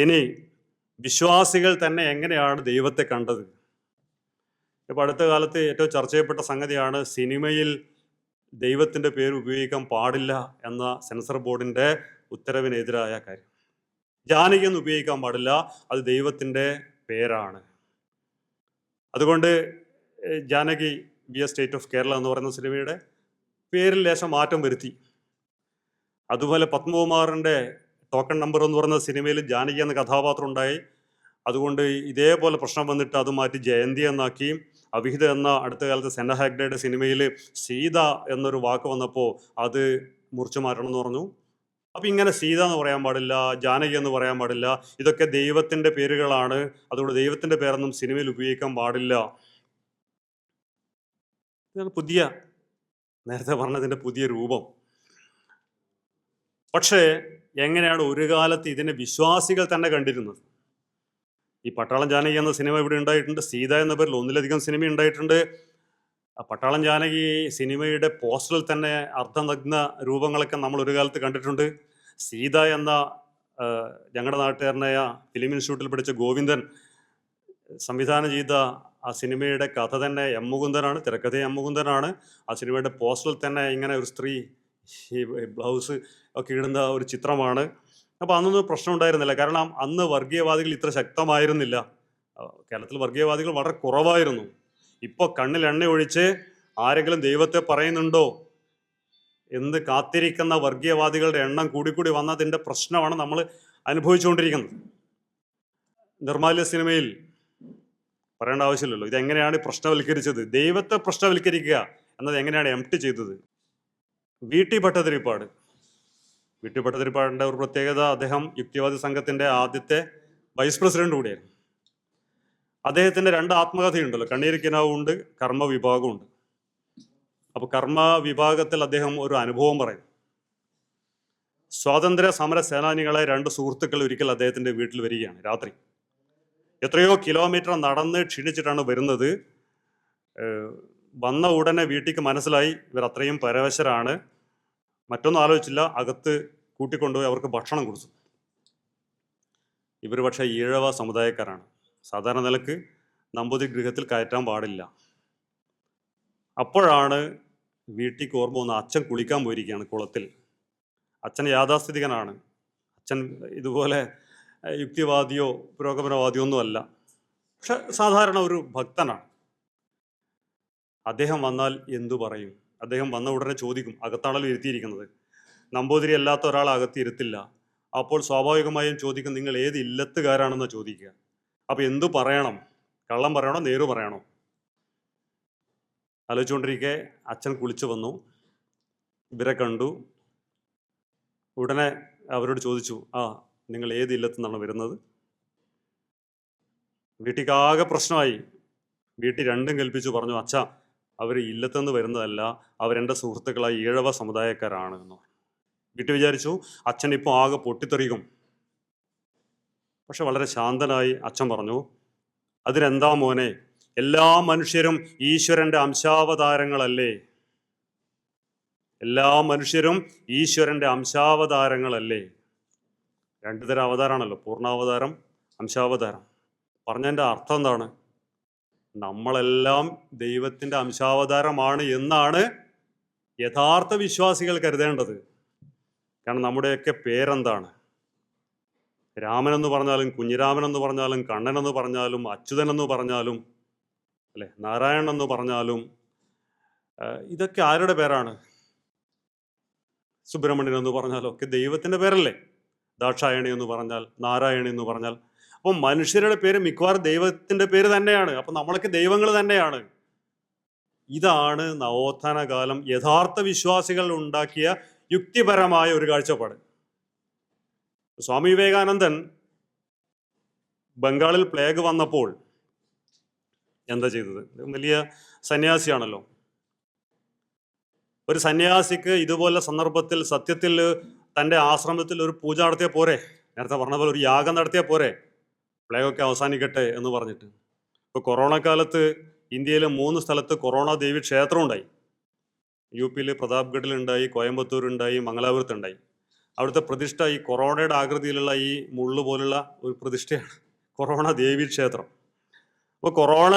ഇനി വിശ്വാസികൾ തന്നെ എങ്ങനെയാണ് ദൈവത്തെ കണ്ടത്? ഇപ്പോൾ അടുത്ത കാലത്ത് ഏറ്റവും ചർച്ച ചെയ്യപ്പെട്ട സംഗതിയാണ് സിനിമയിൽ ദൈവത്തിൻ്റെ പേര് ഉപയോഗിക്കാൻ പാടില്ല എന്ന സെൻസർ ബോർഡിൻ്റെ ഉത്തരവിനെതിരായ കാര്യം. ജാനകി എന്ന് ഉപയോഗിക്കാൻ പാടില്ല, അത് ദൈവത്തിൻ്റെ പേരാണ്. അതുകൊണ്ട് Janaki B A state of Kerala എന്ന് പറയുന്ന സിനിമയുടെ പേരിൽ ലേശം മാറ്റം വരുത്തി. അതുപോലെ പത്മകുമാറിൻ്റെ ടോക്കൺ നമ്പർ എന്ന് പറയുന്ന സിനിമയിൽ ജാനകി എന്ന കഥാപാത്രം ഉണ്ടായി. അതുകൊണ്ട് ഇതേപോലെ പ്രശ്നം വന്നിട്ട് അത് മാറ്റി ജയന്തി എന്നാക്കി. അവിഹിത എന്ന അടുത്ത കാലത്ത് സെന്ന ഹെഗ്ഡയുടെ സിനിമയിൽ സീത എന്നൊരു വാക്ക് വന്നപ്പോൾ അത് മുറിച്ചു മാറ്റണം എന്ന് പറഞ്ഞു. അപ്പം ഇങ്ങനെ സീത എന്ന് പറയാൻ പാടില്ല, ജാനകി എന്ന് പറയാൻ പാടില്ല, ഇതൊക്കെ ദൈവത്തിൻ്റെ പേരുകളാണ്, അതുകൊണ്ട് ദൈവത്തിൻ്റെ പേരൊന്നും സിനിമയിൽ ഉപയോഗിക്കാൻ പാടില്ല. ഇതാണ് പുതിയ, നേരത്തെ പറഞ്ഞതിൻ്റെ പുതിയ രൂപം. പക്ഷേ എങ്ങനെയാണ് ഒരു കാലത്ത് ഇതിനെ വിശ്വാസികൾ തന്നെ കണ്ടിരുന്നത്? ഈ പട്ടാളം ജാനകി എന്ന സിനിമ ഇവിടെ ഉണ്ടായിട്ടുണ്ട്. സീത എന്ന പേരിൽ ഒന്നിലധികം സിനിമ ഉണ്ടായിട്ടുണ്ട്. പട്ടാളം ജാനകി സിനിമയുടെ പോസ്റ്ററിൽ തന്നെ അർദ്ധനഗ്ന രൂപങ്ങളൊക്കെ നമ്മൾ ഒരു കാലത്ത് കണ്ടിട്ടുണ്ട്. സീത എന്ന ഞങ്ങളുടെ നാട്ടുകാരനായ ഫിലിം ഇൻസ്റ്റിറ്റ്യൂട്ടിൽ പഠിച്ച ഗോവിന്ദൻ സംവിധാനം ചെയ്ത ആ സിനിമയുടെ കഥ തന്നെ എം മുകുന്ദനാണ്, തിരക്കഥ എം മുകുന്ദനാണ്. ആ സിനിമയുടെ പോസ്റ്ററിൽ തന്നെ ഇങ്ങനെ ഒരു സ്ത്രീ ഈ ബ്ലൗസ് ഒക്കെ ഇടുന്ന ഒരു ചിത്രമാണ്. അപ്പോൾ അന്നൊന്നും പ്രശ്നം ഉണ്ടായിരുന്നില്ല, കാരണം അന്ന് വർഗീയവാദികൾ ഇത്ര ശക്തമായിരുന്നില്ല. കേരളത്തിൽ വർഗീയവാദികൾ വളരെ കുറവായിരുന്നു. ഇപ്പോൾ കണ്ണിൽ എണ്ണ ഒഴിച്ച് ആരെങ്കിലും ദൈവത്തെ പറയുന്നുണ്ടോ എന്ന് കാത്തിരിക്കുന്ന വർഗീയവാദികളുടെ എണ്ണം കൂടിക്കൂടി വന്നതിൻ്റെ പ്രശ്നമാണ് നമ്മൾ അനുഭവിച്ചുകൊണ്ടിരിക്കുന്നത്. നിർമാല്യ സിനിമയിൽ പറയേണ്ട ആവശ്യമില്ലല്ലോ, ഇതെങ്ങനെയാണ് പ്രശ്നവൽക്കരിച്ചത്? ദൈവത്തെ പ്രശ്നവൽക്കരിക്കുക എന്നത് എങ്ങനെയാണ് എംപ്റ്റി ചെയ്തത്? വി.ടി. ഭട്ടതിരിപ്പാടിൻ്റെ ഒരു പ്രത്യേകത, അദ്ദേഹം യുക്തിവാദി സംഘത്തിൻ്റെ ആദ്യത്തെ വൈസ് പ്രസിഡന്റ് കൂടിയായിരുന്നു. അദ്ദേഹത്തിൻ്റെ 2 ആത്മകഥയുണ്ടല്ലോ, കണ്ണീരിക്കിനാവുണ്ട്, കർമ്മ വിഭാഗമുണ്ട്. അപ്പോൾ കർമ്മ വിഭാഗത്തിൽ അദ്ദേഹം ഒരു അനുഭവം പറയും. സ്വാതന്ത്ര്യ സമര സേനാനികളെ 2 സുഹൃത്തുക്കൾ ഒരിക്കൽ അദ്ദേഹത്തിൻ്റെ വീട്ടിൽ വരികയാണ് രാത്രി. എത്രയോ കിലോമീറ്റർ നടന്ന് ക്ഷീണിച്ചിട്ടാണ് വരുന്നത്. വന്ന ഉടനെ വീട്ടിലേക്ക് മനസ്സിലായി ഇവർ അത്രയും പരവശരാണ്. മറ്റൊന്നും ആലോചിച്ചില്ല, അകത്ത് കൂട്ടിക്കൊണ്ടുപോയി അവർക്ക് ഭക്ഷണം കൊടുത്തു. ഇവർ പക്ഷേ ഈഴവ സമുദായക്കാരാണ്. സാധാരണ നിലക്ക് നമ്പൂതിരി ഗൃഹത്തിൽ കയറ്റാൻ പാടില്ല. അപ്പോഴാണ് വീട്ടിലേക്ക് ഓർമ്മ വന്ന് അച്ഛൻ കുളിക്കാൻ പോയിരിക്കുകയാണ് കുളത്തിൽ. അച്ഛൻ യാഥാസ്ഥിതികനാണ്. അച്ഛൻ ഇതുപോലെ യുക്തിവാദിയോ പുരോഗമനവാദിയോ ഒന്നും അല്ല, പക്ഷെ സാധാരണ ഒരു ഭക്തനാണ്. അദ്ദേഹം വന്നാൽ എന്തു പറയും? അദ്ദേഹം വന്ന ഉടനെ ചോദിക്കും, അകത്താണല്ലോ ഇരുത്തിയിരിക്കുന്നത്, നമ്പൂതിരി അല്ലാത്ത ഒരാൾ അകത്തിരുത്തില്ല. അപ്പോൾ സ്വാഭാവികമായും ചോദിക്കും, നിങ്ങൾ ഏത് ഇല്ലത്തുകാരാണെന്ന് ചോദിക്കുക. അപ്പോൾ എന്തു പറയണം? കള്ളം പറയണോ നേരു പറയണോ? ആലോചിച്ചുകൊണ്ടിരിക്കെ അച്ഛൻ കുളിച്ചു വന്നു, ഇവരെ കണ്ടു. ഉടനെ അവരോട് ചോദിച്ചു, നിങ്ങൾ ഏത് ഇല്ലത്തു നിന്നാണ് വരുന്നത്? വീട്ടിക്കാകെ പ്രശ്നമായി. വീട്ടിൽ രണ്ടും കൽപ്പിച്ചു പറഞ്ഞു, അച്ഛാ അവർ ഇല്ലത്തുനിന്ന് വരുന്നതല്ല, അവരെൻ്റെ സുഹൃത്തുക്കളായ ഈഴവ സമുദായക്കാരാണ് എന്ന്. വീട്ടിൽ വിചാരിച്ചു അച്ഛൻ ഇപ്പോൾ ആകെ പൊട്ടിത്തെറിക്കും. പക്ഷെ വളരെ ശാന്തനായി അച്ഛൻ പറഞ്ഞു, അതിനെന്താ മോനെ, എല്ലാ മനുഷ്യരും ഈശ്വരൻ്റെ അംശാവതാരങ്ങളല്ലേ? എല്ലാ മനുഷ്യരും ഈശ്വരൻ്റെ അംശാവതാരങ്ങളല്ലേ? 2 തരം അവതാരമാണല്ലോ, പൂർണ്ണാവതാരം, അംശാവതാരം. പറഞ്ഞതിൻ്റെ അർത്ഥം എന്താണ്? നമ്മളെല്ലാം ദൈവത്തിൻ്റെ അംശാവതാരമാണ് എന്നാണ് യഥാർത്ഥ വിശ്വാസികൾ കരുതേണ്ടത്. കാരണം നമ്മുടെയൊക്കെ പേരെന്താണ്? രാമനെന്ന് പറഞ്ഞാലും കുഞ്ഞിരാമനെന്ന് പറഞ്ഞാലും കണ്ണനെന്ന് പറഞ്ഞാലും അച്യുതനെന്ന് പറഞ്ഞാലും അല്ലേ, നാരായണൻ എന്ന് പറഞ്ഞാലും ഇതൊക്കെ ആരുടെ പേരാണ്? സുബ്രഹ്മണ്യൻ എന്ന് പറഞ്ഞാലും ഒക്കെ ദൈവത്തിൻ്റെ പേരല്ലേ? ദാക്ഷായണി എന്ന് പറഞ്ഞാൽ, നാരായണി എന്ന് പറഞ്ഞാൽ, അപ്പം മനുഷ്യരുടെ പേര് മിക്കവാറും ദൈവത്തിൻ്റെ പേര് തന്നെയാണ്. അപ്പം നമ്മളൊക്കെ ദൈവങ്ങൾ തന്നെയാണ്. ഇതാണ് നവോത്ഥാന കാലം യഥാർത്ഥ വിശ്വാസികൾ ഉണ്ടാക്കിയ യുക്തിപരമായ ഒരു കാഴ്ചപ്പാട്. സ്വാമി വിവേകാനന്ദൻ ബംഗാളിൽ പ്ലേഗ് വന്നപ്പോൾ എന്താ ചെയ്തത്? വലിയ സന്യാസിയാണല്ലോ. ഒരു സന്യാസിക്ക് ഇതുപോലെ സന്ദർഭത്തിൽ സത്യത്തിൽ തൻ്റെ ആശ്രമത്തിൽ ഒരു പൂജ നടത്തിയാൽ പോരെ? നേരത്തെ പറഞ്ഞ പോലെ ഒരു യാഗം നടത്തിയാൽ പോരെ? പ്ലേഗൊക്കെ അവസാനിക്കട്ടെ എന്ന് പറഞ്ഞിട്ട്. ഇപ്പോൾ കൊറോണ കാലത്ത് ഇന്ത്യയിൽ 3 സ്ഥലത്ത് കൊറോണ ദേവി ക്ഷേത്രം ഉണ്ടായി. UP-യിൽ പ്രതാപ്ഗഡിലുണ്ടായി, കോയമ്പത്തൂരുണ്ടായി, മംഗലാപുരത്തുണ്ടായി. അവിടുത്തെ പ്രതിഷ്ഠ ഈ കൊറോണയുടെ ആകൃതിയിലുള്ള ഈ മുള്ളു പോലുള്ള ഒരു പ്രതിഷ്ഠയാണ് കൊറോണ ദേവി ക്ഷേത്രം. അപ്പോൾ കൊറോണ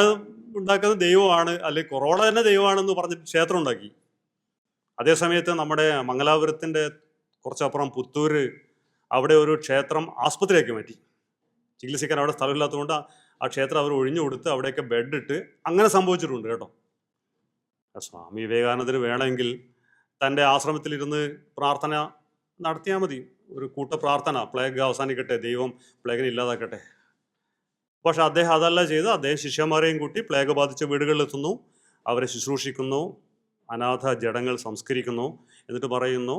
ഉണ്ടാക്കുന്ന ദൈവമാണ്, അല്ലെങ്കിൽ കൊറോണ തന്നെ ദൈവമാണെന്ന് പറഞ്ഞിട്ട് ക്ഷേത്രം ഉണ്ടാക്കി. അതേസമയത്ത് നമ്മുടെ മംഗലാപുരത്തിൻ്റെ കുറച്ചപ്പുറം പുത്തൂര് അവിടെ ഒരു ക്ഷേത്രം ആസ്പത്രിയാക്കി മാറ്റി. ചികിത്സിക്കാൻ അവിടെ സ്ഥലമില്ലാത്തതുകൊണ്ട് ആ ക്ഷേത്രം അവർ ഒഴിഞ്ഞു കൊടുത്ത് അവിടെയൊക്കെ ബെഡ് ഇട്ട് അങ്ങനെ സംഭവിച്ചിട്ടുണ്ട് കേട്ടോ. സ്വാമി വിവേകാനന്ദന് വേണമെങ്കിൽ തൻ്റെ ആശ്രമത്തിലിരുന്ന് പ്രാർത്ഥന നടത്തിയാൽ മതി, ഒരു കൂട്ട പ്രാർത്ഥന, പ്ലേഗ് അവസാനിക്കട്ടെ, ദൈവം പ്ലേഗിനെ ഇല്ലാതാക്കട്ടെ. പക്ഷെ അദ്ദേഹം അതല്ല ചെയ്ത്, അദ്ദേഹം ശിഷ്യന്മാരെയും കൂട്ടി പ്ലേഗ് ബാധിച്ച വീടുകളിലെത്തുന്നു, അവരെ ശുശ്രൂഷിക്കുന്നു, അനാഥ ജഡങ്ങൾ സംസ്കരിക്കുന്നു, എന്നിട്ട് പറയുന്നു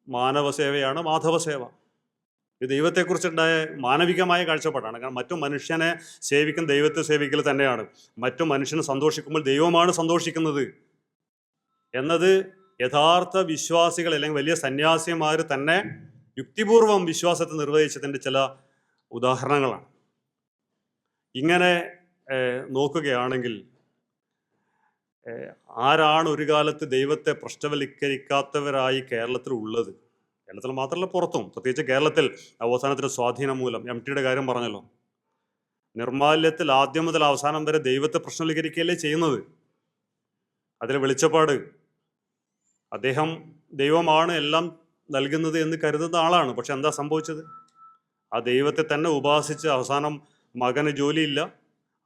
മാനവസേവയാണ് മാധവസേവ. ഇത് ദൈവത്തെക്കുറിച്ചുണ്ടായ മാനവികമായ കാഴ്ചപ്പാടാണ്. കാരണം മറ്റു മനുഷ്യനെ സേവിക്കുന്ന ദൈവത്തെ സേവിക്കൽ തന്നെയാണ്. മറ്റു മനുഷ്യനെ സന്തോഷിക്കുമ്പോൾ ദൈവമാണ് സന്തോഷിക്കുന്നത് എന്നത് യഥാർത്ഥ വിശ്വാസികൾ അല്ലെങ്കിൽ വലിയ സന്യാസിമാർ തന്നെ യുക്തിപൂർവം വിശ്വാസത്തെ നിർവഹിച്ചതിൻ്റെ ചില ഉദാഹരണങ്ങളാണ്. ഇങ്ങനെ നോക്കുകയാണെങ്കിൽ ആരാണ് ഒരു കാലത്ത് ദൈവത്തെ പ്രശ്നവൽക്കരിക്കാത്തവരായി കേരളത്തിൽ ഉള്ളത്? കേരളത്തിൽ മാത്രമല്ല പുറത്തും, പ്രത്യേകിച്ച് കേരളത്തിൽ അവസാനത്തിൻ്റെ സ്വാധീനം മൂലം. MTയുടെ കാര്യം പറഞ്ഞല്ലോ, നിർമാല്യത്തിൽ ആദ്യം മുതൽ അവസാനം വരെ ദൈവത്തെ പ്രശ്നവൽക്കരിക്കുകയല്ലേ ചെയ്യുന്നത്. അതിലെ വെളിച്ചപ്പാട്, അദ്ദേഹം ദൈവമാണ് എല്ലാം നൽകുന്നത് എന്ന് കരുതുന്ന ആളാണ്. പക്ഷെ എന്താ സംഭവിച്ചത്? ആ ദൈവത്തെ തന്നെ ഉപാസിച്ച് അവസാനം മകന് ജോലിയില്ല,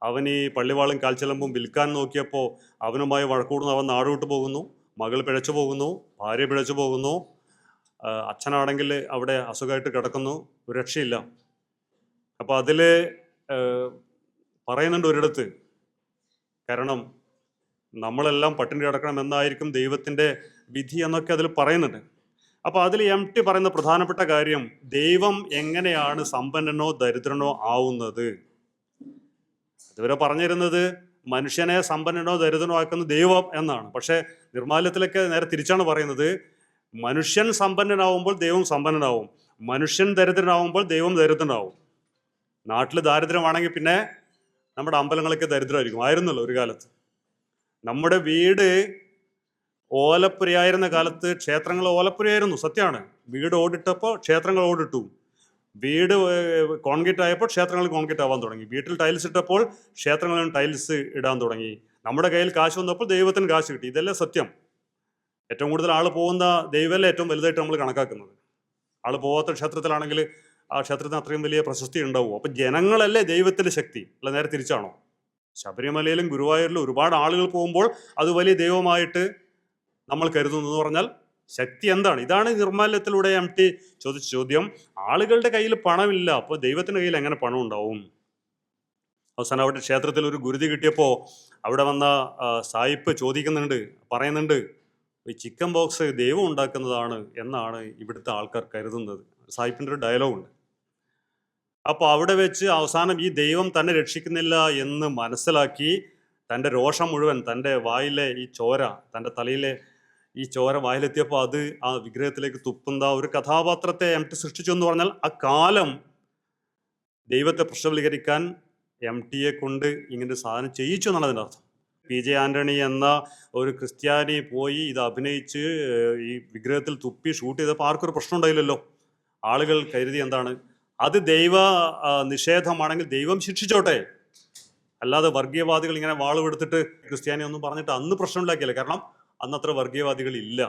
അവൻ ഈ പള്ളിവാളും കാൽച്ചിലമ്പും വിൽക്കാൻ നോക്കിയപ്പോൾ അവനുമായി വഴക്കൂടുന്നു, അവൻ നാടുവിട്ട് പോകുന്നു, മകൾ പിഴച്ചു പോകുന്നു, ഭാര്യ പിഴച്ചു പോകുന്നു, അച്ഛനാണെങ്കിൽ അവിടെ അസുഖമായിട്ട് കിടക്കുന്നു, ഒരു രക്ഷയില്ല. അപ്പോൾ അതിൽ പറയുന്നുണ്ട് ഒരിടത്ത്, കാരണം നമ്മളെല്ലാം പട്ടിണി കിടക്കണം എന്നായിരിക്കും ദൈവത്തിൻ്റെ വിധി എന്നൊക്കെ അതിൽ പറയുന്നുണ്ട്. അപ്പോൾ അതിൽ MT പറയുന്ന പ്രധാനപ്പെട്ട കാര്യം, ദൈവം എങ്ങനെയാണ് സമ്പന്നനോ ദരിദ്രനോ ആവുന്നത്? ഇതുവരെ പറഞ്ഞിരുന്നത് മനുഷ്യനെ സമ്പന്നനോ ദരിദ്രനോ ആക്കുന്ന ദൈവം എന്നാണ്. പക്ഷേ നിർമാല്യത്തിലൊക്കെ നേരെ തിരിച്ചാണ് പറയുന്നത്, മനുഷ്യൻ സമ്പന്നനാവുമ്പോൾ ദൈവം സമ്പന്നനാവും, മനുഷ്യൻ ദരിദ്രനാവുമ്പോൾ ദൈവം ദരിദ്രനാവും. നാട്ടിൽ ദാരിദ്ര്യമാണെങ്കിൽ പിന്നെ നമ്മുടെ അമ്പലങ്ങളൊക്കെ ദരിദ്രമായിരിക്കും, ആയിരുന്നല്ലോ ഒരു കാലത്ത്. നമ്മുടെ വീട് ഓലപ്പുരയായിരുന്ന കാലത്ത് ക്ഷേത്രങ്ങൾ ഓലപ്പുരയായിരുന്നു, സത്യമാണ്. വീട് ഓടിട്ടപ്പോൾ ക്ഷേത്രങ്ങൾ ഓടിട്ടു, വീട് കോൺക്രീറ്റ് ആയപ്പോൾ ക്ഷേത്രങ്ങൾ കോൺക്രീറ്റ് ആവാൻ തുടങ്ങി, വീട്ടിൽ ടൈൽസ് ഇട്ടപ്പോൾ ക്ഷേത്രങ്ങളിലും ടൈൽസ് ഇടാൻ തുടങ്ങി, നമ്മുടെ കയ്യിൽ കാശ് വന്നപ്പോൾ ദൈവത്തിന് കാശ് കിട്ടി. ഇതല്ലേ സത്യം. ഏറ്റവും കൂടുതൽ ആൾ പോകുന്ന ദൈവമല്ലേ ഏറ്റവും വലുതായിട്ട് നമ്മൾ കണക്കാക്കുന്നത്. ആൾ പോകാത്ത ക്ഷേത്രത്തിലാണെങ്കിൽ ആ ക്ഷേത്രത്തിന് അത്രയും വലിയ പ്രശസ്തി ഉണ്ടാവുമോ? അപ്പം ജനങ്ങളല്ലേ ദൈവത്തിൻ്റെ ശക്തി, അല്ല നേരെ തിരിച്ചാണോ? ശബരിമലയിലും ഗുരുവായൂരിലും ഒരുപാട് ആളുകൾ പോകുമ്പോൾ അത് വലിയ ദൈവമായിട്ട് നമ്മൾ കരുതുന്നു എന്ന് പറഞ്ഞാൽ ശക്തി എന്താണ്? ഇതാണ് നിർമാല്യത്തിലൂടെ MT ചോദിച്ച ചോദ്യം. ആളുകളുടെ കയ്യിൽ പണമില്ല, അപ്പോൾ ദൈവത്തിൻ്റെ കയ്യിൽ എങ്ങനെ പണം ഉണ്ടാവും? അവസാനം അവിടെ ക്ഷേത്രത്തിൽ ഒരു ഗുരുതി കിട്ടിയപ്പോൾ അവിടെ വന്ന സായിപ്പ് ചോദിക്കുന്നുണ്ട്, പറയുന്നുണ്ട്, ഈ ചിക്കൻ ബോക്സ് ദൈവം ഉണ്ടാക്കുന്നതാണ് എന്നാണ് ഇവിടുത്തെ ആൾക്കാർ കരുതുന്നത്. സായിപ്പിൻ്റെ ഒരു ഡയലോഗുണ്ട്. അപ്പോൾ അവിടെ വെച്ച് അവസാനം ഈ ദൈവം തന്നെ രക്ഷിക്കുന്നില്ല എന്ന് മനസ്സിലാക്കി തൻ്റെ രോഷം മുഴുവൻ, തൻ്റെ വായിലെ ഈ ചോര, തൻ്റെ തലയിലെ ഈ ചോര വായിലെത്തിയപ്പോൾ അത് ആ വിഗ്രഹത്തിലേക്ക് തുപ്പുന്ന ഒരു കഥാപാത്രത്തെ MT സൃഷ്ടിച്ചു എന്ന് പറഞ്ഞാൽ ആ കാലം ദൈവത്തെ പ്രശ്നവൽക്കരിക്കാൻ MTയെ കൊണ്ട് ഇങ്ങനെ സാധനം ചെയ്യിച്ചു എന്നാണ് അതിൻ്റെ അർത്ഥം. PJ ആൻ്റണി എന്ന ഒരു ക്രിസ്ത്യാനി പോയി ഇത് അഭിനയിച്ച് ഈ വിഗ്രഹത്തിൽ തുപ്പി ഷൂട്ട് ചെയ്തപ്പോൾ ആർക്കൊരു പ്രശ്നം ഉണ്ടായില്ലല്ലോ. ആളുകൾ കരുതി എന്താണ്, അത് ദൈവ നിഷേധമാണെങ്കിൽ ദൈവം ശിക്ഷിച്ചോട്ടെ, അല്ലാതെ വർഗീയവാദികൾ ഇങ്ങനെ വാളുവെടുത്തിട്ട് ക്രിസ്ത്യാനി ഒന്നും പറഞ്ഞിട്ട് അന്ന് പ്രശ്നം ഉണ്ടാക്കിയല്ലേ. കാരണം അന്നത്ര വർഗീയവാദികൾ ഇല്ല.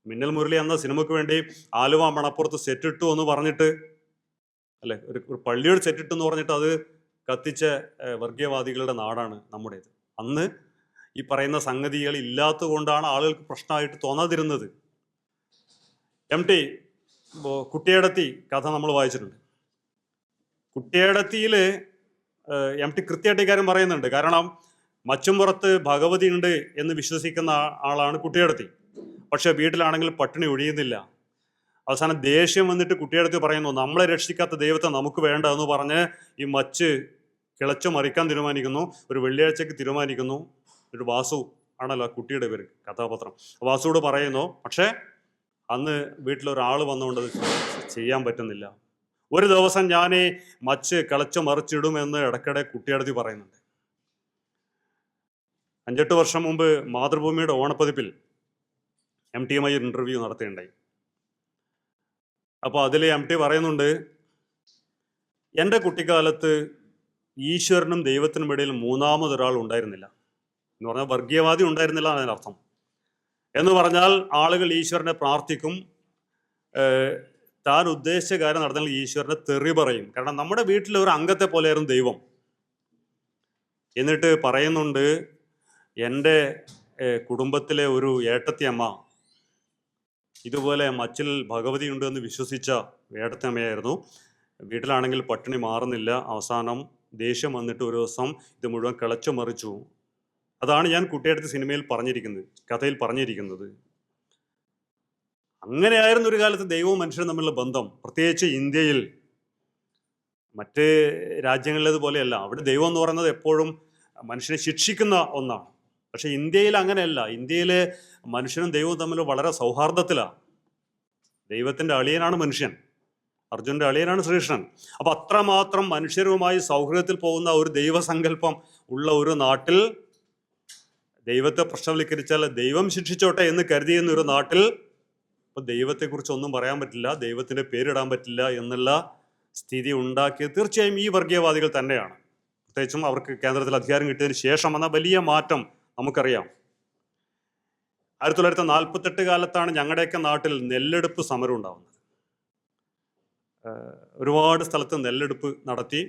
മിന്നൽ മുരളി എന്ന സിനിമയ്ക്ക് വേണ്ടി ആലുവ മണപ്പുറത്ത് സെറ്റിട്ടു എന്ന് പറഞ്ഞിട്ട് അല്ലെ, ഒരു പള്ളിയുടെ സെറ്റിട്ടു എന്ന് പറഞ്ഞിട്ട് അത് കത്തിച്ച വർഗീയവാദികളുടെ നാടാണ് നമ്മുടേത്. അന്ന് ഈ പറയുന്ന സംഗതികൾ ഇല്ലാത്തത് കൊണ്ടാണ് ആളുകൾക്ക് പ്രശ്നമായിട്ട് തോന്നാതിരുന്നത്. MT കുട്ടിയേടത്തി കഥ നമ്മൾ വായിച്ചിട്ടുണ്ട്. കുട്ടിയേടത്തിയിൽ MT കൃത്യമായിട്ട് ഇക്കാര്യം പറയുന്നുണ്ട്. കാരണം മച്ചുംപുറത്ത് ഭഗവതി ഉണ്ട് എന്ന് വിശ്വസിക്കുന്ന ആളാണ് കുട്ടിയേടത്തി. പക്ഷെ വീട്ടിലാണെങ്കിൽ പട്ടിണി ഒഴിയുന്നില്ല. അവസാനം ദേഷ്യം വന്നിട്ട് കുട്ടിയേടത്തി പറയുന്നു, നമ്മളെ രക്ഷിക്കാത്ത ദൈവത്തെ നമുക്ക് വേണ്ട എന്ന് പറഞ്ഞ് ഈ മച്ച് കിളച്ചു മറിക്കാൻ തീരുമാനിക്കുന്നു. ഒരു വെള്ളിയാഴ്ചക്ക് തീരുമാനിക്കുന്നു. ഒരു വാസു ആണല്ലോ കുട്ടിയുടെ പേര്, കഥാപാത്രം. വാസുவோട് പറയുന്നു, പക്ഷേ അന്ന് വീട്ടിലൊരാൾ വന്നുകൊണ്ട് അത് ചെയ്യാൻ പറ്റുന്നില്ല. ഒരു ദിവസം ഞാൻ മച്ച് കിളച്ചു മറിച്ചിടുമെന്ന് ഇടയ്ക്കിടെ കുട്ടിയേടത്തി പറയുന്നുണ്ട്. 5-8 വർഷം മുമ്പ് മാതൃഭൂമിയുടെ ഓണപ്പതിപ്പിൽ MTയുമായി ഒരു ഇൻ്റർവ്യൂ നടത്തുകയുണ്ടായി. അപ്പോൾ അതിൽ MT പറയുന്നുണ്ട്, എൻ്റെ കുട്ടിക്കാലത്ത് ഈശ്വരനും ദൈവത്തിനും ഇടയിൽ മൂന്നാമതൊരാൾ ഉണ്ടായിരുന്നില്ല എന്ന് പറഞ്ഞാൽ വർഗീയവാദി ഉണ്ടായിരുന്നില്ല എന്നതിന് അർത്ഥം. എന്ന് പറഞ്ഞാൽ ആളുകൾ ഈശ്വരനെ പ്രാർത്ഥിക്കും, താൻ ഉദ്ദേശിച്ച കാര്യം നടന്നാൽ ഈശ്വരനെ തെറി പറയും. കാരണം നമ്മുടെ വീട്ടിലെ ഒരു അംഗത്തെ പോലെയായിരുന്നു ദൈവം. എന്നിട്ട് പറയുന്നുണ്ട്, എൻ്റെ കുടുംബത്തിലെ ഒരു ഏട്ടത്തിയമ്മ ഇതുപോലെ മച്ചിൽ ഭഗവതി ഉണ്ട് എന്ന് വിശ്വസിച്ച ഏട്ടത്തിയമ്മയായിരുന്നു. വീട്ടിലാണെങ്കിൽ പട്ടിണി മാറുന്നില്ല. അവസാനം ദേഷ്യം വന്നിട്ട് ഒരു ദിവസം ഇത് മുഴുവൻ കിളച്ചു മറിച്ചു. അതാണ് ഞാൻ കുട്ടിയെടുത്ത് സിനിമയിൽ പറഞ്ഞിരിക്കുന്നത്, കഥയിൽ പറഞ്ഞിരിക്കുന്നത്. അങ്ങനെയായിരുന്നു ഒരു കാലത്ത് ദൈവവും മനുഷ്യനും തമ്മിലുള്ള ബന്ധം. പ്രത്യേകിച്ച് ഇന്ത്യയിൽ. മറ്റ് രാജ്യങ്ങളിലേതുപോലെയല്ല. അവിടെ ദൈവം എന്ന് പറയുന്നത് എപ്പോഴും മനുഷ്യനെ ശിക്ഷിക്കുന്ന ഒന്നാണ്. പക്ഷെ ഇന്ത്യയിൽ അങ്ങനെയല്ല. ഇന്ത്യയിൽ മനുഷ്യനും ദൈവവും തമ്മിൽ വളരെ സൗഹാർദ്ദത്തിലാണ്. ദൈവത്തിൻ്റെ അളിയനാണ് മനുഷ്യൻ, അർജുൻ്റെ അളിയനാണ് ശ്രീകൃഷ്ണൻ. അപ്പം അത്രമാത്രം മനുഷ്യരുമായി സൗഹൃദത്തിൽ പോകുന്ന ഒരു ദൈവസങ്കല്പം ഉള്ള ഒരു നാട്ടിൽ ദൈവത്തെ പ്രശ്നവൽക്കരിച്ചാൽ ദൈവം ശിക്ഷിച്ചോട്ടെ എന്ന് കരുതിയുന്ന ഒരു നാട്ടിൽ ഇപ്പം ദൈവത്തെക്കുറിച്ച് ഒന്നും പറയാൻ പറ്റില്ല, ദൈവത്തിൻ്റെ പേരിടാൻ പറ്റില്ല എന്നുള്ള സ്ഥിതി ഉണ്ടാക്കിയത് തീർച്ചയായും ഈ വർഗീയവാദികൾ തന്നെയാണ്. പ്രത്യേകിച്ചും അവർക്ക് കേന്ദ്രത്തിൽ അധികാരം കിട്ടിയതിന് ശേഷം വന്ന വലിയ മാറ്റം നമുക്കറിയാം. 1948 കാലത്താണ് ഞങ്ങളുടെയൊക്കെ നാട്ടിൽ നെല്ലെടുപ്പ് സമരം ഉണ്ടാകുന്നത്. ഒരുപാട് സ്ഥലത്ത് നെല്ലെടുപ്പ് നടത്തി.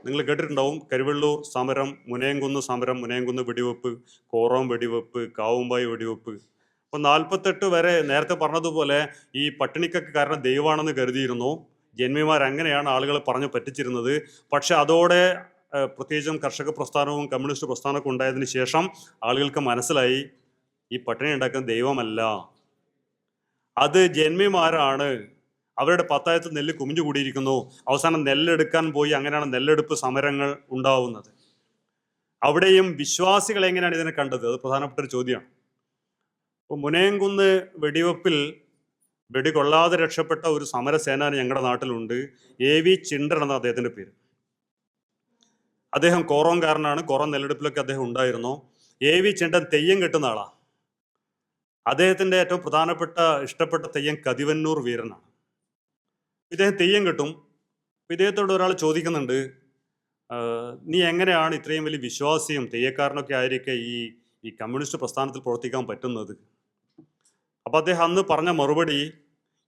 നിങ്ങൾ കേട്ടിട്ടുണ്ടാവും, കരുവള്ളൂർ സമരം, മുനയംകുന്ന് സമരം, മുനയംകുന്ന് വെടിവെപ്പ്, കോറോം വെടിവെപ്പ്, കാവുമ്പായി വെടിവെപ്പ്. അപ്പോൾ 48 വരെ നേരത്തെ പറഞ്ഞതുപോലെ ഈ പട്ടിണിക്കൊക്കെ കാരണം ദൈവമാണെന്ന് കരുതിയിരുന്നു. ജന്മിമാരങ്ങനെയാണ് ആളുകളെ പറഞ്ഞു പറ്റിച്ചിരുന്നത്. പക്ഷെ അതോടെ പ്രത്യേകിച്ചും കർഷക പ്രസ്ഥാനവും കമ്മ്യൂണിസ്റ്റ് പ്രസ്ഥാനമൊക്കെ ഉണ്ടായതിനു ശേഷം ആളുകൾക്ക് മനസ്സിലായി ഈ പട്ടിണി ഉണ്ടാക്കുന്ന ദൈവമല്ല, അത് ജന്മിമാരാണ്. അവരുടെ പത്തായത്ത് നെല്ല് കുമിഞ്ഞു കൂടിയിരിക്കുന്നു. അവസാനം നെല്ലെടുക്കാൻ പോയി. അങ്ങനെയാണ് നെല്ലെടുപ്പ് സമരങ്ങൾ ഉണ്ടാവുന്നത്. അവിടെയും വിശ്വാസികൾ എങ്ങനെയാണ് ഇതിനെ കണ്ടത്? അത് പ്രധാനപ്പെട്ട ഒരു ചോദ്യമാണ്. ഇപ്പോൾ മുനയംകുന്ന് വെടിവെപ്പിൽ വെടികൊള്ളാതെ രക്ഷപ്പെട്ട ഒരു സമരസേനാനി ഞങ്ങളുടെ നാട്ടിലുണ്ട്. AV ചിണ്ടൻ എന്ന അദ്ദേഹത്തിൻ്റെ പേര്. അദ്ദേഹം കോറോംകാരനാണ്. കോറോം നെല്ലെടുപ്പിലൊക്കെ അദ്ദേഹം ഉണ്ടായിരുന്നു. AV ചിണ്ടൻ തെയ്യം കെട്ടുന്ന ആളാണ്. അദ്ദേഹത്തിൻ്റെ ഏറ്റവും പ്രധാനപ്പെട്ട ഇഷ്ടപ്പെട്ട തെയ്യം കതിവന്നൂർ വീരനാണ്. ഇദ്ദേഹം തെയ്യം കെട്ടും. ഇദ്ദേഹത്തോട് ഒരാൾ ചോദിക്കുന്നുണ്ട്, നീ എങ്ങനെയാണ് ഇത്രയും വലിയ വിശ്വാസിയും തെയ്യക്കാരനൊക്കെ ആയിരിക്കെ ഈ കമ്മ്യൂണിസ്റ്റ് പ്രസ്ഥാനത്തിൽ പ്രവർത്തിക്കാൻ പറ്റുന്നത്? അപ്പം അദ്ദേഹം അന്ന് പറഞ്ഞ മറുപടി,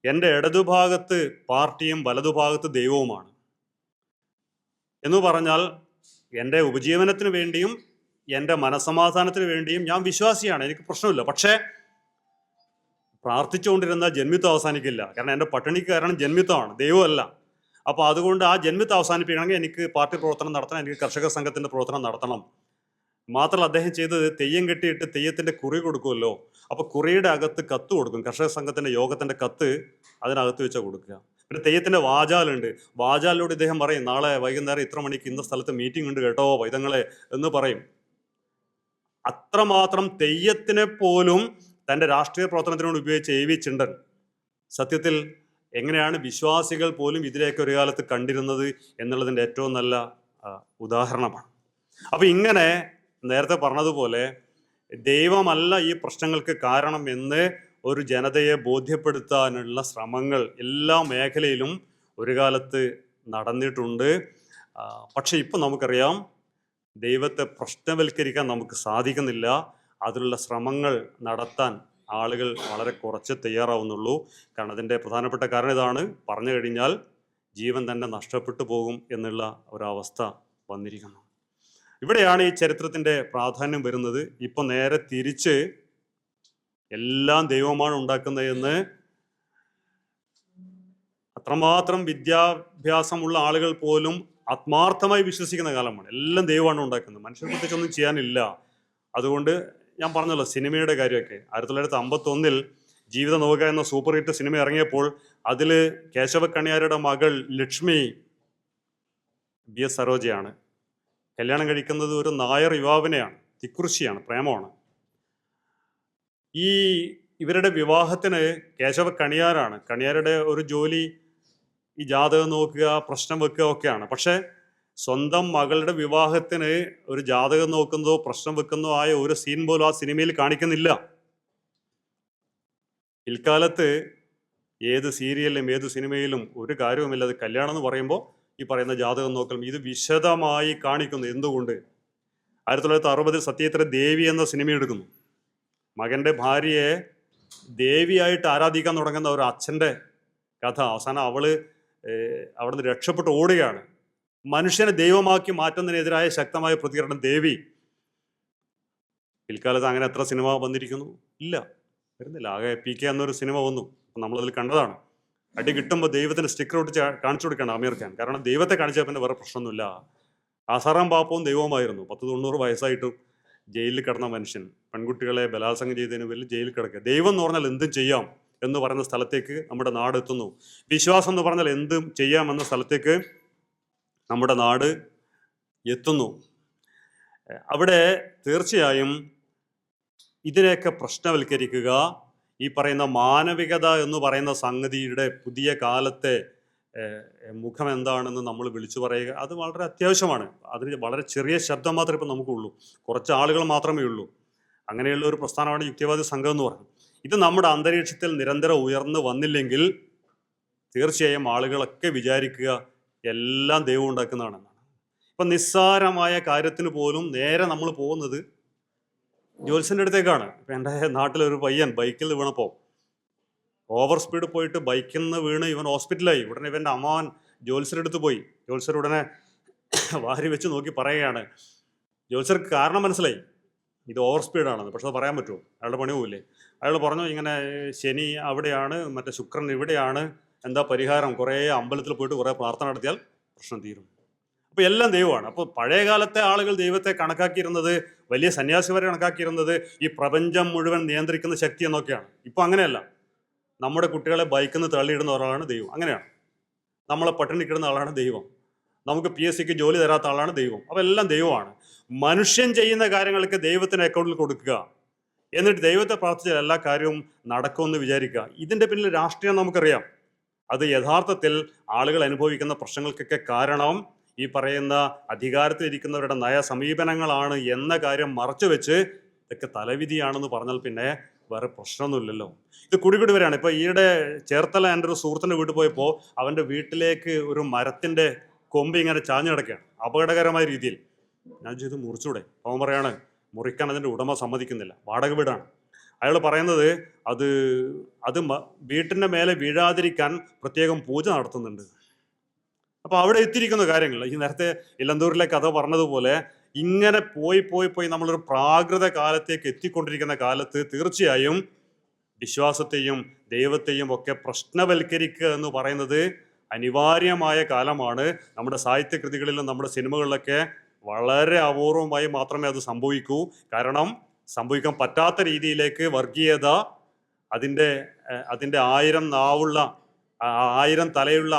എൻ്റെ ഇടതുഭാഗത്ത് പാർട്ടിയും വലതുഭാഗത്ത് ദൈവവുമാണ് എന്ന് പറഞ്ഞാൽ എൻ്റെ ഉപജീവനത്തിന് വേണ്ടിയും എൻ്റെ മനസ്സമാധാനത്തിന് വേണ്ടിയും ഞാൻ വിശ്വാസിയാണ്, എനിക്ക് പ്രശ്നമില്ല. പക്ഷേ പ്രാർത്ഥിച്ചുകൊണ്ടിരുന്ന ജന്മിത്വം അവസാനിക്കില്ല. കാരണം എൻ്റെ പട്ടിണിക്ക് കാരണം ജന്മിത്വമാണ്, ദൈവമല്ല. അപ്പോൾ അതുകൊണ്ട് ആ ജന്മിത്വം അവസാനിപ്പിക്കണമെങ്കിൽ എനിക്ക് പാർട്ടി പ്രവർത്തനം നടത്തണം, എനിക്ക് കർഷക സംഘത്തിൻ്റെ പ്രവർത്തനം നടത്തണം. മാത്രമല്ല അദ്ദേഹം ചെയ്തത് തെയ്യം കെട്ടിയിട്ട് തെയ്യത്തിൻ്റെ കുറി കൊടുക്കുമല്ലോ. അപ്പോൾ കുറിയുടെ അകത്ത് കത്ത് കൊടുക്കും. കർഷക സംഘത്തിൻ്റെ യോഗത്തിൻ്റെ കത്ത് അതിനകത്ത് വെച്ചാൽ കൊടുക്കുക. പിന്നെ തെയ്യത്തിൻ്റെ വാചാലുണ്ട്. വാചാലിലൂടെ ഇദ്ദേഹം പറയും, നാളെ വൈകുന്നേരം ഇത്ര മണിക്ക് ഇന്ന സ്ഥലത്ത് മീറ്റിംഗ് ഉണ്ട് കേട്ടോ പൈതങ്ങളെ എന്ന് പറയും. അത്രമാത്രം തെയ്യത്തിനെ പോലും തൻ്റെ രാഷ്ട്രീയ പ്രവർത്തനത്തിനോട് ഉപയോഗിച്ച AV ചിണ്ടൻ സത്യത്തിൽ എങ്ങനെയാണ് വിശ്വാസികൾ പോലും ഇതിലേക്ക് ഒരു കാലത്ത് കണ്ടിരുന്നത് എന്നുള്ളതിൻ്റെ ഏറ്റവും നല്ല ഉദാഹരണമാണ്. അപ്പം ഇങ്ങനെ നേരത്തെ പറഞ്ഞതുപോലെ ദൈവമല്ല ഈ പ്രശ്നങ്ങൾക്ക് കാരണം എന്ന് ഒരു ജനതയെ ബോധ്യപ്പെടുത്താനുള്ള ശ്രമങ്ങൾ എല്ലാ മേഖലയിലും ഒരു കാലത്ത് നടന്നിട്ടുണ്ട്. പക്ഷെ ഇപ്പം നമുക്കറിയാം ദൈവത്തെ പ്രശ്നവൽക്കരിക്കാൻ നമുക്ക് സാധിക്കുന്നില്ല. അതിലുള്ള ശ്രമങ്ങൾ നടത്താൻ ആളുകൾ വളരെ കുറച്ച് തയ്യാറാവുന്നുള്ളൂ. കാരണം അതിൻ്റെ പ്രധാനപ്പെട്ട കാരണം ഇതാണ്, പറഞ്ഞു കഴിഞ്ഞാൽ ജീവൻ തന്നെ നഷ്ടപ്പെട്ടു പോകും എന്നുള്ള ഒരവസ്ഥ വന്നിരിക്കുന്നു. ഇവിടെയാണ് ഈ ചരിത്രത്തിൻ്റെ പ്രാധാന്യം വരുന്നത്. ഇപ്പം നേരെ തിരിച്ച് എല്ലാം ദൈവമാണ് ഉണ്ടാക്കുന്നതെന്ന് അത്രമാത്രം വിദ്യാഭ്യാസമുള്ള ആളുകൾ പോലും ആത്മാർത്ഥമായി വിശ്വസിക്കുന്ന കാലമാണ്. എല്ലാം ദൈവമാണ് ഉണ്ടാക്കുന്നത്, മനുഷ്യനെ പ്രത്യേകിച്ചൊന്നും ചെയ്യാനില്ല. അതുകൊണ്ട് ഞാൻ പറഞ്ഞല്ലോ സിനിമയുടെ കാര്യമൊക്കെ 1951 ജീവിത നൗക എന്ന സൂപ്പർ ഹിറ്റ് സിനിമ ഇറങ്ങിയപ്പോൾ അതിൽ കേശവ കണിയാരുടെ മകൾ ലക്ഷ്മി BS സരോജയാണ്. കല്യാണം കഴിക്കുന്നത് ഒരു നായർ യുവാവിനെയാണ്, തിക്കുറിശിയാണ്, പ്രേമമാണ്. ഇവരുടെ വിവാഹത്തിന് കേശവ കണിയാരാണ്. കണിയാരുടെ ഒരു ജോലി ഈ ജാതകം നോക്കുക, പ്രശ്നം വെക്കുക ഒക്കെയാണ്. പക്ഷെ സ്വന്തം മകളുടെ വിവാഹത്തിന് ഒരു ജാതകം നോക്കുന്നതോ പ്രശ്നം വെക്കുന്നതോ ആയ ഒരു സീൻ പോലും ആ സിനിമയിൽ കാണിക്കുന്നില്ല. പിൽക്കാലത്ത് ഏത് സീരിയലിലും ഏത് സിനിമയിലും ഒരു കാര്യവുമില്ല, അത് കല്യാണം എന്ന് പറയുമ്പോൾ ഈ പറയുന്ന ജാതകം നോക്കലും ഇത് വിശദമായി കാണിക്കുന്നു. എന്തുകൊണ്ട് 1960 സത്യജിത്ത് ദേവി എന്ന സിനിമ എടുക്കുന്നു. മകൻ്റെ ഭാര്യയെ ദേവിയായിട്ട് ആരാധിക്കാൻ തുടങ്ങുന്ന ഒരു അച്ഛൻ്റെ കഥ. അവസാനം അവിടുന്ന് രക്ഷപ്പെട്ട് ഓടുകയാണ്. മനുഷ്യനെ ദൈവമാക്കി മാറ്റുന്നതിനെതിരായ ശക്തമായ പ്രതികരണം ദേവി. പിൽക്കാലത്ത് അങ്ങനെ എത്ര സിനിമ വന്നിരിക്കുന്നു? ഇല്ല, വരുന്നില്ല. ആകെ PK എന്നൊരു സിനിമ വന്നു, നമ്മളതിൽ കണ്ടതാണ്. അടി കിട്ടുമ്പോൾ ദൈവത്തിന് സ്റ്റിക്കർ ഒട്ടിച്ച് കാണിച്ചു കൊടുക്കണം അമീർ ഖാൻ. കാരണം ദൈവത്തെ കാണിച്ചാൽ പിന്നെ വേറെ പ്രശ്നമൊന്നുമില്ല. ആസാറാം പാപ്പവും ദൈവമായിരുന്നു. 90 വയസ്സായിട്ടും ജയിലിൽ കിടന്ന മനുഷ്യൻ പെൺകുട്ടികളെ ബലാത്സംഗം ചെയ്തതിന് പേരിൽ ജയിലിൽ കിടക്കുക. ദൈവം എന്ന് പറഞ്ഞാൽ എന്തും ചെയ്യാം എന്ന് പറയുന്ന സ്ഥലത്തേക്ക് നമ്മുടെ നാട് എത്തുന്നു. വിശ്വാസം എന്ന് പറഞ്ഞാൽ എന്തും ചെയ്യാമെന്ന സ്ഥലത്തേക്ക് നമ്മുടെ നാട് എത്തുന്നു. അവിടെ തീർച്ചയായും ഇതിനെയൊക്കെ പ്രശ്നവൽക്കരിക്കുക, ഈ പറയുന്ന മാനവികത എന്ന് പറയുന്ന സംഗതിയുടെ പുതിയ കാലത്തെ മുഖം എന്താണെന്ന് നമ്മൾ വിളിച്ചു പറയുക, അത് വളരെ അത്യാവശ്യമാണ്. അതിന് വളരെ ചെറിയ ശബ്ദം മാത്രമേ ഇപ്പം നമുക്കുള്ളൂ, കുറച്ച് ആളുകൾ മാത്രമേ ഉള്ളൂ. അങ്ങനെയുള്ള ഒരു പ്രസ്ഥാനമാണ് യുക്തിവാദി സംഘം എന്ന് പറയുന്നത്. ഇത് നമ്മുടെ അന്തരീക്ഷത്തിൽ നിരന്തരം ഉയർന്നു വന്നില്ലെങ്കിൽ തീർച്ചയായും ആളുകളൊക്കെ വിചാരിക്കുക എല്ലാം ദൈവം ഉണ്ടാക്കുന്നതാണെന്നാണ്. ഇപ്പം നിസ്സാരമായ കാര്യത്തിന് പോലും നേരെ നമ്മൾ പോകുന്നത് ജ്യോത്സ്യൻ്റെ അടുത്തേക്കാണ്. ഇപ്പം എൻ്റെ നാട്ടിലൊരു പയ്യൻ ബൈക്കിൽ വീണപ്പോൾ ഓവർ സ്പീഡ് പോയിട്ട് ബൈക്കിൽ നിന്ന് വീണ് ഇവൻ ഹോസ്പിറ്റലായി. ഉടനെ ഇവൻ്റെ അമ്മാവൻ ജ്യോത്സ്യരുടെ അടുത്ത് പോയി. ജ്യോത്സ്യർ ഉടനെ വാരി വെച്ച് നോക്കി പറയുകയാണ്, ജ്യോത്സ്യർക്ക് കാരണം മനസ്സിലായി ഇത് ഓവർ സ്പീഡാണെന്ന്. പക്ഷെ അത് പറയാൻ പറ്റുമോ? അയാളുടെ പണി പോവില്ലേ? അയാൾ പറഞ്ഞു, ഇങ്ങനെ ശനി അവിടെയാണ്, മറ്റേ ശുക്രൻ ഇവിടെയാണ്, എന്താ പരിഹാരം? കുറേ അമ്പലത്തിൽ പോയിട്ട് കുറേ പ്രാർത്ഥന നടത്തിയാൽ പ്രശ്നം തീരും. അപ്പോൾ എല്ലാം ദൈവമാണ്. അപ്പോൾ പഴയ കാലത്തെ ആളുകൾ ദൈവത്തെ കണക്കാക്കിയിരുന്നത്, വലിയ സന്യാസിമാരെ കണക്കാക്കിയിരുന്നത് ഈ പ്രപഞ്ചം മുഴുവൻ നിയന്ത്രിക്കുന്ന ശക്തി എന്നൊക്കെയാണ്. ഇപ്പോൾ അങ്ങനെയല്ല. നമ്മുടെ കുട്ടികളെ ബൈക്കിൽ നിന്ന് തള്ളിയിടുന്ന ഒരാളാണ് ദൈവം, അങ്ങനെയാണ്. നമ്മളെ പട്ടിണിക്കിടുന്ന ആളാണ് ദൈവം. നമുക്ക് PSCക്ക് ജോലി തരാത്ത ആളാണ് ദൈവം. അപ്പോൾ എല്ലാം ദൈവമാണ്. മനുഷ്യൻ ചെയ്യുന്ന കാര്യങ്ങൾക്ക് ദൈവത്തിന് അക്കൗണ്ടിൽ കൊടുക്കുക, എന്നിട്ട് ദൈവത്തെ പ്രാർത്ഥിച്ചാൽ എല്ലാ കാര്യവും നടക്കുമെന്ന് വിചാരിക്കുക. ഇതിൻ്റെ പിന്നിൽ രാഷ്ട്രീയം നമുക്കറിയാം. അത് യഥാർത്ഥത്തിൽ ആളുകൾ അനുഭവിക്കുന്ന പ്രശ്നങ്ങൾക്കൊക്കെ കാരണം ഈ പറയുന്ന അധികാരത്തിലിരിക്കുന്നവരുടെ നയ സമീപനങ്ങളാണ് എന്ന കാര്യം മറച്ചു വെച്ച് ഇതൊക്കെ തലവിധിയാണെന്ന് പറഞ്ഞാൽ പിന്നെ വേറെ പ്രശ്നമൊന്നുമില്ലല്ലോ. ഇത് കുടികുടി വരെയാണ്. ഇപ്പോൾ ഈയിടെ ചേർത്തല എൻ്റെ ഒരു സുഹൃത്തിൻ്റെ വീട്ടിൽ പോയപ്പോൾ അവൻ്റെ വീട്ടിലേക്ക് ഒരു മരത്തിൻ്റെ കൊമ്പ് ഇങ്ങനെ ചാഞ്ഞു കിടക്കുകയാണ്, അപകടകരമായ രീതിയിൽ. ഞാൻ ചെയ്ത് മുറിച്ചൂടെ? അവൻ പറയാണ് മുറിക്കാൻ അതിൻ്റെ ഉടമ സമ്മതിക്കുന്നില്ല, വാടക വീടാണ്. അയാൾ പറയുന്നത് അത് വീട്ടിൻ്റെ മേലെ വീഴാതിരിക്കാൻ പ്രത്യേകം പൂജ നടത്തുന്നുണ്ട്. അപ്പോൾ അവിടെ എത്തിയിരിക്കുന്ന കാര്യങ്ങൾ ഈ നേരത്തെ ഇലന്തൂരിലെ കഥ പറഞ്ഞതുപോലെ ഇങ്ങനെ പോയി നമ്മളൊരു പ്രാകൃത കാലത്തേക്ക് എത്തിക്കൊണ്ടിരിക്കുന്ന കാലത്ത് തീർച്ചയായും വിശ്വാസത്തെയും ദൈവത്തെയും ഒക്കെ പ്രശ്നവൽക്കരിക്കുക എന്ന് പറയുന്നത് അനിവാര്യമായ കാലമാണ്. നമ്മുടെ സാഹിത്യകൃതികളിലും നമ്മുടെ സിനിമകളിലൊക്കെ വളരെ അപൂർവമായി മാത്രമേ അത് സംഭവിക്കൂ. കാരണം സംഭവിക്കാൻ പറ്റാത്ത രീതിയിലേക്ക് വർഗീയത അതിൻ്റെ 1000 നാവുള്ള 1000 തലയുള്ള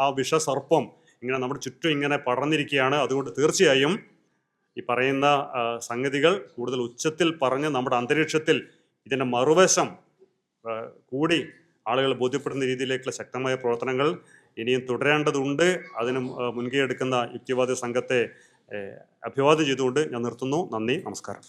ആ വിഷസർപ്പം ഇങ്ങനെ നമ്മുടെ ചുറ്റും ഇങ്ങനെ പടർന്നിരിക്കുകയാണ്. അതുകൊണ്ട് തീർച്ചയായും ഈ പറയുന്ന സംഗതികൾ കൂടുതൽ ഉച്ചത്തിൽ പറഞ്ഞ് നമ്മുടെ അന്തരീക്ഷത്തിൽ ഇതിൻ്റെ മറുവശം കൂടി ആളുകൾ ബോധ്യപ്പെടുന്ന രീതിയിലേക്കുള്ള ശക്തമായ പ്രവർത്തനങ്ങൾ ഇനിയും തുടരേണ്ടതുണ്ട്. അതിന് മുൻകൈ എടുക്കുന്ന യുക്തിവാദി സംഘത്തെ അഭിവാദ്യം ചെയ്തുകൊണ്ട് ഞാൻ നിർത്തുന്നു. നന്ദി, നമസ്കാരം.